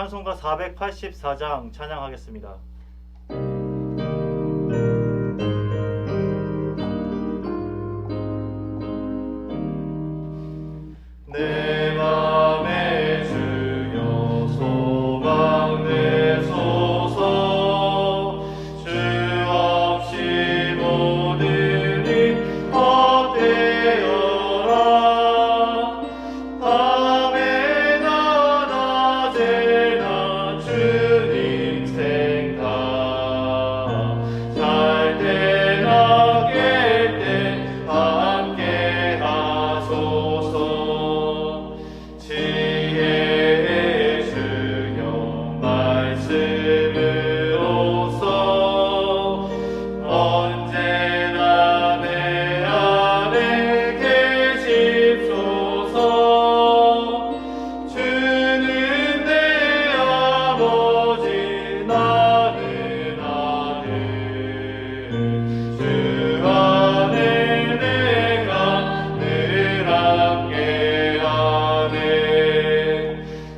찬송가 484장 찬양하겠습니다. 내 맘에 주여 소망 내소서. 주 없이 모든 일 헛되어라. 밤에나 낮에나 주님 생각. 잘 때나 깰 때 함께 하소서. 지혜의 주여 말씀으로써 언제나 내 안에 계십소서. 주는 내 아버지 나는 아들. 주 안에 내가 늘 함께하네.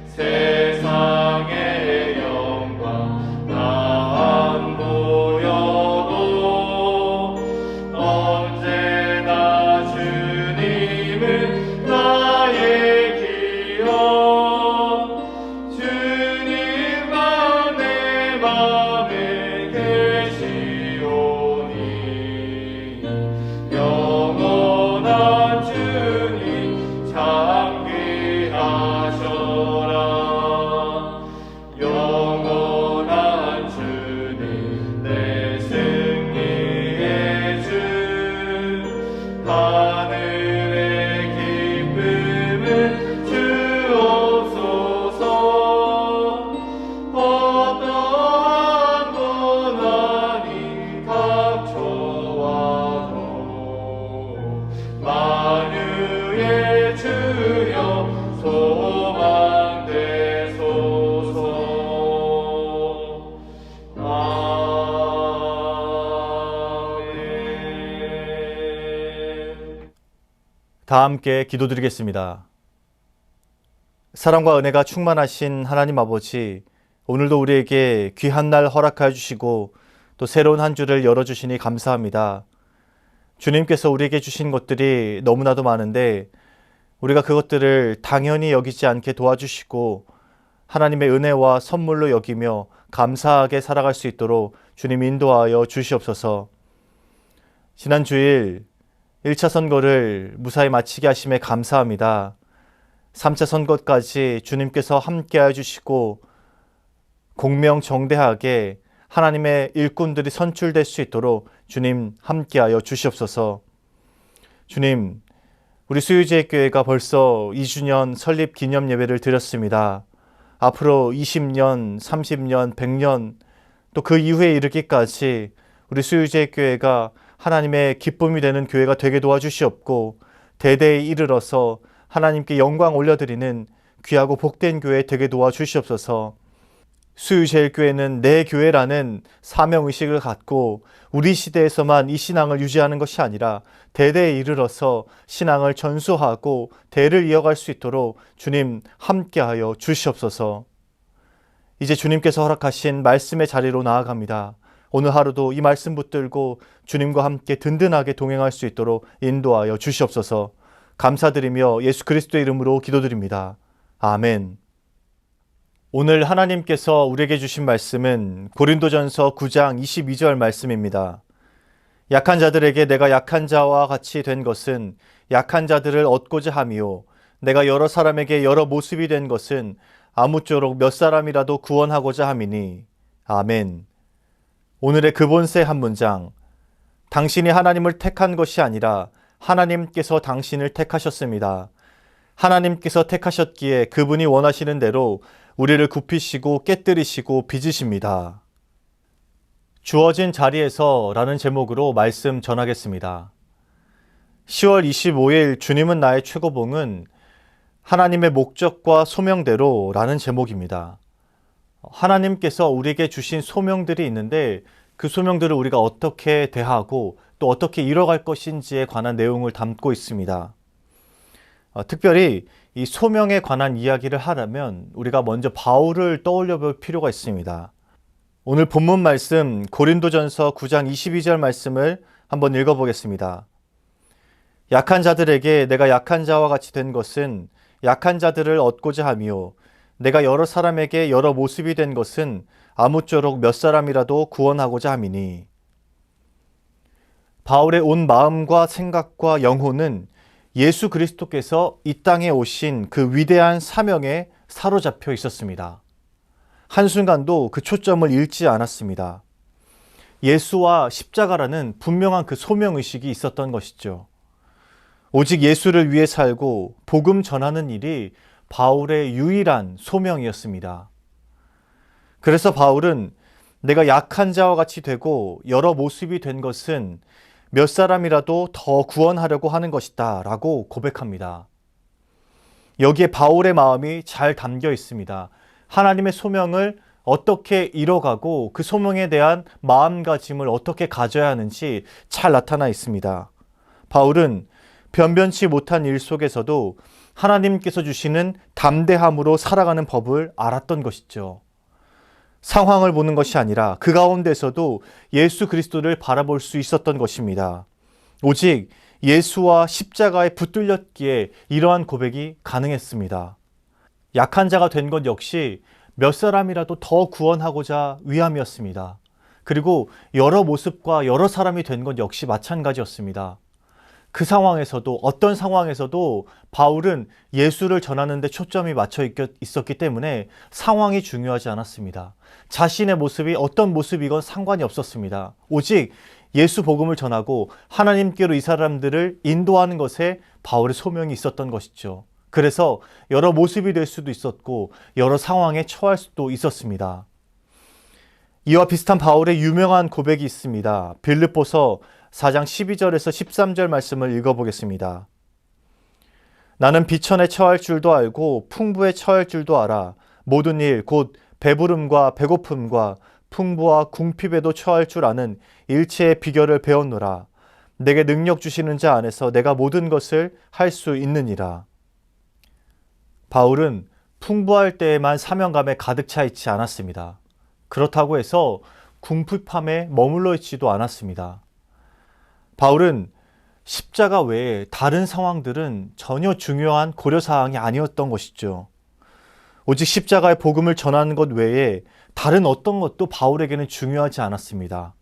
세상의 영광 나 안 보여도 언제나 주님은 나의 기억. 주님만 내 맘에 계시오니. 영원한 주님 참 귀하셔라. 영원한 주님 내 승리의 주. 하늘의 기쁨을 주옵소서. 어떠한 고난이 닥쳐와도 만유의 주여 소망 되소서. 아멘. 다 함께 기도드리겠습니다. 사랑과 은혜가 충만하신 하나님 아버지, 오늘도 우리에게 귀한 날 허락하여 주시고 또 새로운 한 주를 열어주시니 감사합니다. 주님께서 우리에게 주신 것들이 너무나도 많은데 우리가 그것들을 당연히 여기지 않게 도와주시고 하나님의 은혜와 선물로 여기며 감사하게 살아갈 수 있도록 주님 인도하여 주시옵소서. 지난 주일 1차 선거를 무사히 마치게 하심에 감사합니다. 3차 선거까지 주님께서 함께해 주시고 공명정대하게 하나님의 일꾼들이 선출될 수 있도록 주님 함께하여 주시옵소서. 주님, 우리 수유제교회가 벌써 2주년 설립 기념 예배를 드렸습니다. 앞으로 20년, 30년, 100년 또 그 이후에 이르기까지 우리 수유제교회가 하나님의 기쁨이 되는 교회가 되게 도와주시옵고 대대에 이르러서 하나님께 영광 올려드리는 귀하고 복된 교회 되게 도와주시옵소서. 수유제일교회는 내 교회라는 사명의식을 갖고 우리 시대에서만 이 신앙을 유지하는 것이 아니라 대대에 이르러서 신앙을 전수하고 대를 이어갈 수 있도록 주님 함께하여 주시옵소서. 이제 주님께서 허락하신 말씀의 자리로 나아갑니다. 오늘 하루도 이 말씀 붙들고 주님과 함께 든든하게 동행할 수 있도록 인도하여 주시옵소서. 감사드리며 예수 그리스도의 이름으로 기도드립니다. 아멘. 오늘 하나님께서 우리에게 주신 말씀은 고린도전서 9장 22절 말씀입니다. 약한 자들에게 내가 약한 자와 같이 된 것은 약한 자들을 얻고자 함이요 내가 여러 사람에게 여러 모습이 된 것은 아무쪼록 몇 사람이라도 구원하고자 함이니. 아멘. 오늘의 근본세 한 문장. 당신이 하나님을 택한 것이 아니라 하나님께서 당신을 택하셨습니다. 하나님께서 택하셨기에 그분이 원하시는 대로 우리를 굽히시고 깨뜨리시고 빚으십니다. 주어진 자리에서 라는 제목으로 말씀 전하겠습니다. 10월 25일 주님은 나의 최고봉은 하나님의 목적과 소명대로 라는 제목입니다. 하나님께서 우리에게 주신 소명들이 있는데 그 소명들을 우리가 어떻게 대하고 또 어떻게 이뤄갈 것인지에 관한 내용을 담고 있습니다. 특별히 이 소명에 관한 이야기를 하려면 우리가 먼저 바울을 떠올려 볼 필요가 있습니다. 오늘 본문 말씀 고린도전서 9장 22절 말씀을 한번 읽어보겠습니다. 약한 자들에게 내가 약한 자와 같이 된 것은 약한 자들을 얻고자 함이요 내가 여러 사람에게 여러 모습이 된 것은 아무쪼록 몇 사람이라도 구원하고자 함이니. 바울의 온 마음과 생각과 영혼은 예수 그리스도께서 이 땅에 오신 그 위대한 사명에 사로잡혀 있었습니다. 한순간도 그 초점을 잃지 않았습니다. 예수와 십자가라는 분명한 그 소명의식이 있었던 것이죠. 오직 예수를 위해 살고 복음 전하는 일이 바울의 유일한 소명이었습니다. 그래서 바울은 내가 약한 자와 같이 되고 여러 모습이 된 것은 몇 사람이라도 더 구원하려고 하는 것이다 라고 고백합니다. 여기에 바울의 마음이 잘 담겨 있습니다. 하나님의 소명을 어떻게 이뤄가고 그 소명에 대한 마음가짐을 어떻게 가져야 하는지 잘 나타나 있습니다. 바울은 변변치 못한 일 속에서도 하나님께서 주시는 담대함으로 살아가는 법을 알았던 것이죠. 상황을 보는 것이 아니라 그 가운데서도 예수 그리스도를 바라볼 수 있었던 것입니다. 오직 예수와 십자가에 붙들렸기에 이러한 고백이 가능했습니다. 약한 자가 된 것 역시 몇 사람이라도 더 구원하고자 위함이었습니다. 그리고 여러 모습과 여러 사람이 된 것 역시 마찬가지였습니다. 그 상황에서도 어떤 상황에서도 바울은 예수를 전하는 데 초점이 맞춰 있었기 때문에 상황이 중요하지 않았습니다. 자신의 모습이 어떤 모습이건 상관이 없었습니다. 오직 예수 복음을 전하고 하나님께로 이 사람들을 인도하는 것에 바울의 소명이 있었던 것이죠. 그래서 여러 모습이 될 수도 있었고 여러 상황에 처할 수도 있었습니다. 이와 비슷한 바울의 유명한 고백이 있습니다. 빌립보서 4장 12절에서 13절 말씀을 읽어보겠습니다. 나는 비천에 처할 줄도 알고 풍부에 처할 줄도 알아. 모든 일 곧 배부름과 배고픔과 풍부와 궁핍에도 처할 줄 아는 일체의 비결을 배웠노라. 내게 능력 주시는 자 안에서 내가 모든 것을 할 수 있느니라. 바울은 풍부할 때에만 사명감에 가득 차 있지 않았습니다. 그렇다고 해서 궁핍함에 머물러 있지도 않았습니다. 바울은 십자가 외에 다른 상황들은 전혀 중요한 고려사항이 아니었던 것이죠. 오직 십자가의 복음을 전하는 것 외에 다른 어떤 것도 바울에게는 중요하지 않았습니다.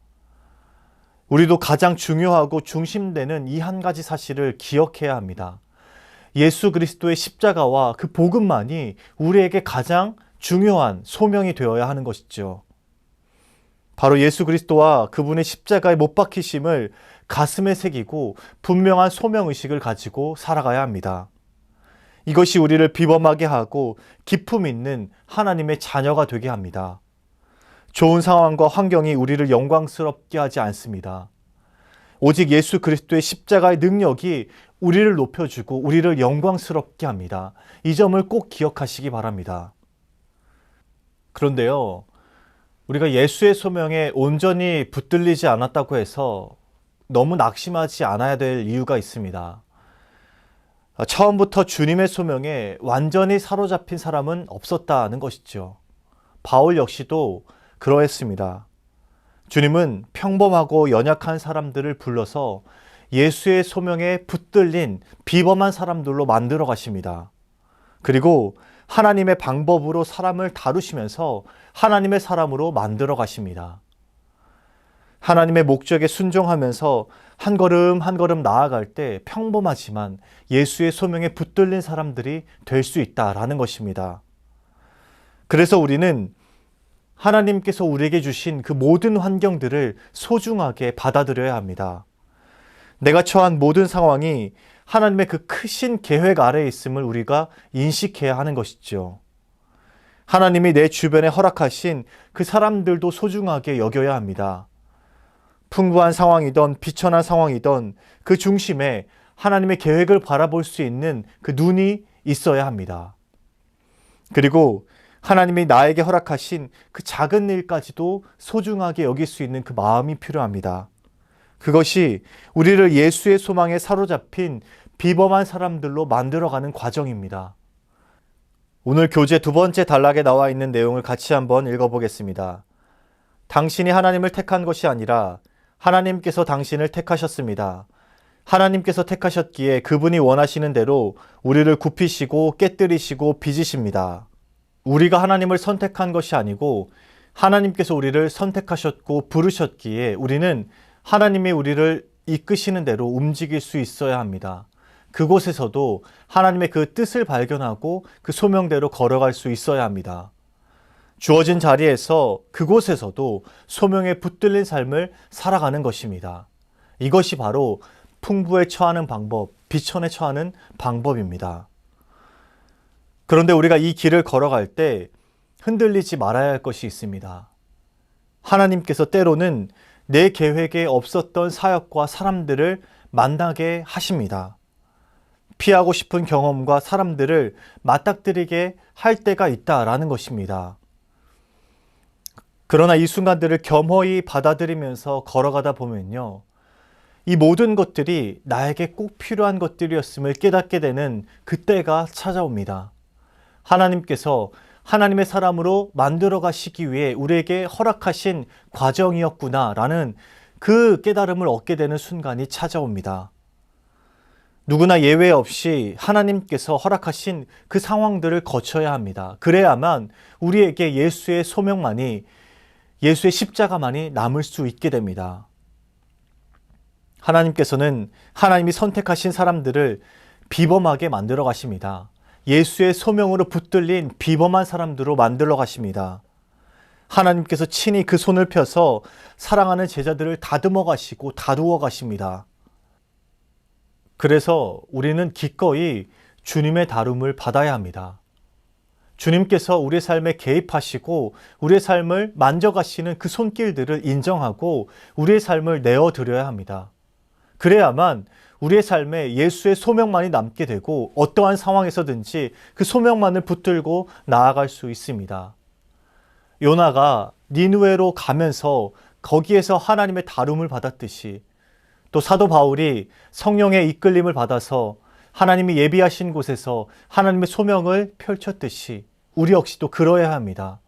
우리도 가장 중요하고 중심되는 이 한 가지 사실을 기억해야 합니다. 예수 그리스도의 십자가와 그 복음만이 우리에게 가장 중요한 소명이 되어야 하는 것이죠. 바로 예수 그리스도와 그분의 십자가에 못 박히심을 가슴에 새기고 분명한 소명의식을 가지고 살아가야 합니다. 이것이 우리를 비범하게 하고 기품 있는 하나님의 자녀가 되게 합니다. 좋은 상황과 환경이 우리를 영광스럽게 하지 않습니다. 오직 예수 그리스도의 십자가의 능력이 우리를 높여주고 우리를 영광스럽게 합니다. 이 점을 꼭 기억하시기 바랍니다. 그런데요, 우리가 예수의 소명에 온전히 붙들리지 않았다고 해서 너무 낙심하지 않아야 될 이유가 있습니다. 처음부터 주님의 소명에 완전히 사로잡힌 사람은 없었다는 것이죠. 바울 역시도 그러했습니다. 주님은 평범하고 연약한 사람들을 불러서 예수의 소명에 붙들린 비범한 사람들로 만들어 가십니다. 그리고 하나님의 방법으로 사람을 다루시면서 하나님의 사람으로 만들어 가십니다. 하나님의 목적에 순종하면서 한 걸음 한 걸음 나아갈 때 평범하지만 예수의 소명에 붙들린 사람들이 될 수 있다라는 것입니다. 그래서 우리는 하나님께서 우리에게 주신 그 모든 환경들을 소중하게 받아들여야 합니다. 내가 처한 모든 상황이 하나님의 그 크신 계획 아래에 있음을 우리가 인식해야 하는 것이죠. 하나님이 내 주변에 허락하신 그 사람들도 소중하게 여겨야 합니다. 풍부한 상황이든 비천한 상황이든 그 중심에 하나님의 계획을 바라볼 수 있는 그 눈이 있어야 합니다. 그리고 하나님이 나에게 허락하신 그 작은 일까지도 소중하게 여길 수 있는 그 마음이 필요합니다. 그것이 우리를 예수의 소망에 사로잡힌 비범한 사람들로 만들어가는 과정입니다. 오늘 교재 두 번째 단락에 나와 있는 내용을 같이 한번 읽어보겠습니다. 당신이 하나님을 택한 것이 아니라 하나님께서 당신을 택하셨습니다. 하나님께서 택하셨기에 그분이 원하시는 대로 우리를 굽히시고 깨뜨리시고 빚으십니다. 우리가 하나님을 선택한 것이 아니고 하나님께서 우리를 선택하셨고 부르셨기에 우리는 하나님이 우리를 이끄시는 대로 움직일 수 있어야 합니다. 그곳에서도 하나님의 그 뜻을 발견하고 그 소명대로 걸어갈 수 있어야 합니다. 주어진 자리에서 그곳에서도 소명에 붙들린 삶을 살아가는 것입니다. 이것이 바로 풍부에 처하는 방법, 비천에 처하는 방법입니다. 그런데 우리가 이 길을 걸어갈 때 흔들리지 말아야 할 것이 있습니다. 하나님께서 때로는 내 계획에 없었던 사역과 사람들을 만나게 하십니다. 피하고 싶은 경험과 사람들을 맞닥뜨리게 할 때가 있다라는 것입니다. 그러나 이 순간들을 겸허히 받아들이면서 걸어가다 보면요, 이 모든 것들이 나에게 꼭 필요한 것들이었음을 깨닫게 되는 그때가 찾아옵니다. 하나님께서 하나님의 사람으로 만들어 가시기 위해 우리에게 허락하신 과정이었구나라는 그 깨달음을 얻게 되는 순간이 찾아옵니다. 누구나 예외 없이 하나님께서 허락하신 그 상황들을 거쳐야 합니다. 그래야만 우리에게 예수의 소명만이, 예수의 십자가만이 남을 수 있게 됩니다. 하나님께서는 하나님이 선택하신 사람들을 비범하게 만들어 가십니다. 예수의 소명으로 붙들린 비범한 사람들로 만들어 가십니다. 하나님께서 친히 그 손을 펴서 사랑하는 제자들을 다듬어 가시고 다루어 가십니다. 그래서 우리는 기꺼이 주님의 다룸을 받아야 합니다. 주님께서 우리의 삶에 개입하시고 우리의 삶을 만져가시는 그 손길들을 인정하고 우리의 삶을 내어드려야 합니다. 그래야만 우리의 삶에 예수의 소명만이 남게 되고 어떠한 상황에서든지 그 소명만을 붙들고 나아갈 수 있습니다. 요나가 니느웨로 가면서 거기에서 하나님의 다룸을 받았듯이, 또 사도 바울이 성령의 이끌림을 받아서 하나님이 예비하신 곳에서 하나님의 소명을 펼쳤듯이 우리 역시도 그러해야 합니다.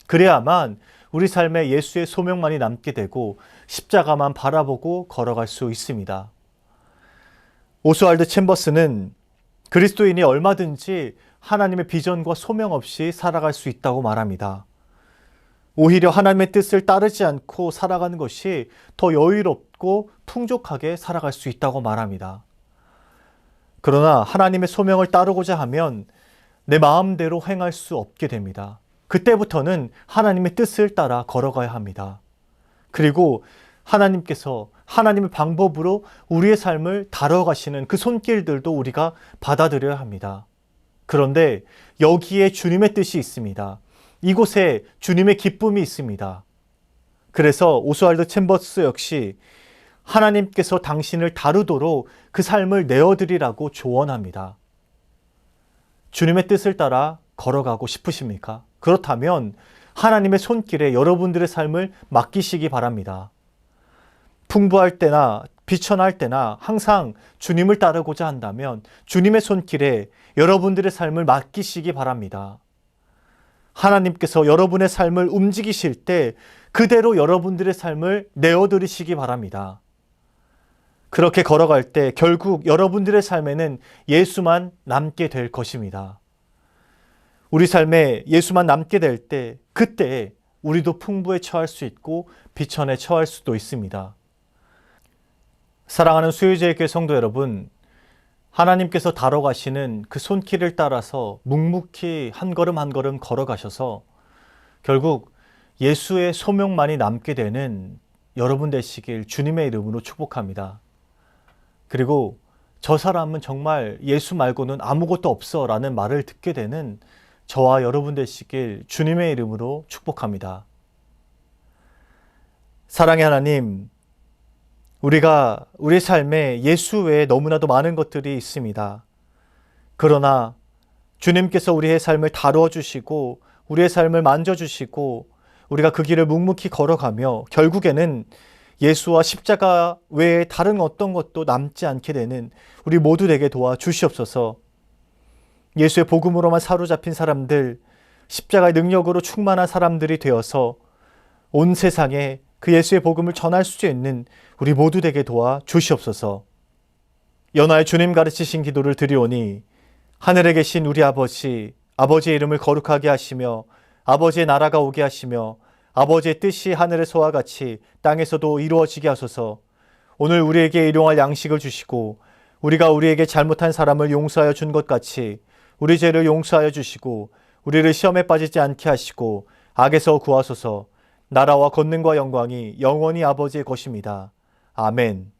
그래야만 우리 삶에 예수의 소명만이 남게 되고 십자가만 바라보고 걸어갈 수 있습니다. 오스왈드 챔버스는 그리스도인이 얼마든지 하나님의 비전과 소명 없이 살아갈 수 있다고 말합니다. 오히려 하나님의 뜻을 따르지 않고 살아가는 것이 더 여유롭고 풍족하게 살아갈 수 있다고 말합니다. 그러나 하나님의 소명을 따르고자 하면 내 마음대로 행할 수 없게 됩니다. 그때부터는 하나님의 뜻을 따라 걸어가야 합니다. 그리고 하나님께서 하나님의 방법으로 우리의 삶을 다뤄가시는 그 손길들도 우리가 받아들여야 합니다. 그런데 여기에 주님의 뜻이 있습니다. 이곳에 주님의 기쁨이 있습니다. 그래서 오스왈드 챔버스 역시 하나님께서 당신을 다루도록 그 삶을 내어드리라고 조언합니다. 주님의 뜻을 따라 걸어가고 싶으십니까? 그렇다면 하나님의 손길에 여러분들의 삶을 맡기시기 바랍니다. 풍부할 때나 비천할 때나 항상 주님을 따르고자 한다면 주님의 손길에 여러분들의 삶을 맡기시기 바랍니다. 하나님께서 여러분의 삶을 움직이실 때 그대로 여러분들의 삶을 내어드리시기 바랍니다. 그렇게 걸어갈 때 결국 여러분들의 삶에는 예수만 남게 될 것입니다. 우리 삶에 예수만 남게 될 때 그때 우리도 풍부에 처할 수 있고 비천에 처할 수도 있습니다. 사랑하는 수요제의 교회 성도 여러분, 하나님께서 다뤄가시는 그 손길을 따라서 묵묵히 한 걸음 한 걸음 걸어가셔서 결국 예수의 소명만이 남게 되는 여러분 되시길 주님의 이름으로 축복합니다. 그리고 저 사람은 정말 예수 말고는 아무것도 없어 라는 말을 듣게 되는 저와 여러분 되시길 주님의 이름으로 축복합니다. 사랑의 하나님, 우리가 우리 삶에 예수 외에 너무나도 많은 것들이 있습니다. 그러나 주님께서 우리의 삶을 다루어 주시고 우리의 삶을 만져주시고 우리가 그 길을 묵묵히 걸어가며 결국에는 예수와 십자가 외에 다른 어떤 것도 남지 않게 되는 우리 모두에게 도와 주시옵소서. 예수의 복음으로만 사로잡힌 사람들, 십자가의 능력으로 충만한 사람들이 되어서 온 세상에 그 예수의 복음을 전할 수 있는 우리 모두에게 도와 주시옵소서. 연하의 주님 가르치신 기도를 드리오니 하늘에 계신 우리 아버지, 아버지의 이름을 거룩하게 하시며 아버지의 나라가 오게 하시며 아버지의 뜻이 하늘에서와 같이 땅에서도 이루어지게 하소서. 오늘 우리에게 일용할 양식을 주시고 우리가 우리에게 잘못한 사람을 용서하여 준 것 같이 우리 죄를 용서하여 주시고 우리를 시험에 빠지지 않게 하시고 악에서 구하소서. 나라와 권능과 영광이 영원히 아버지의 것입니다. 아멘.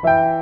주옵소서.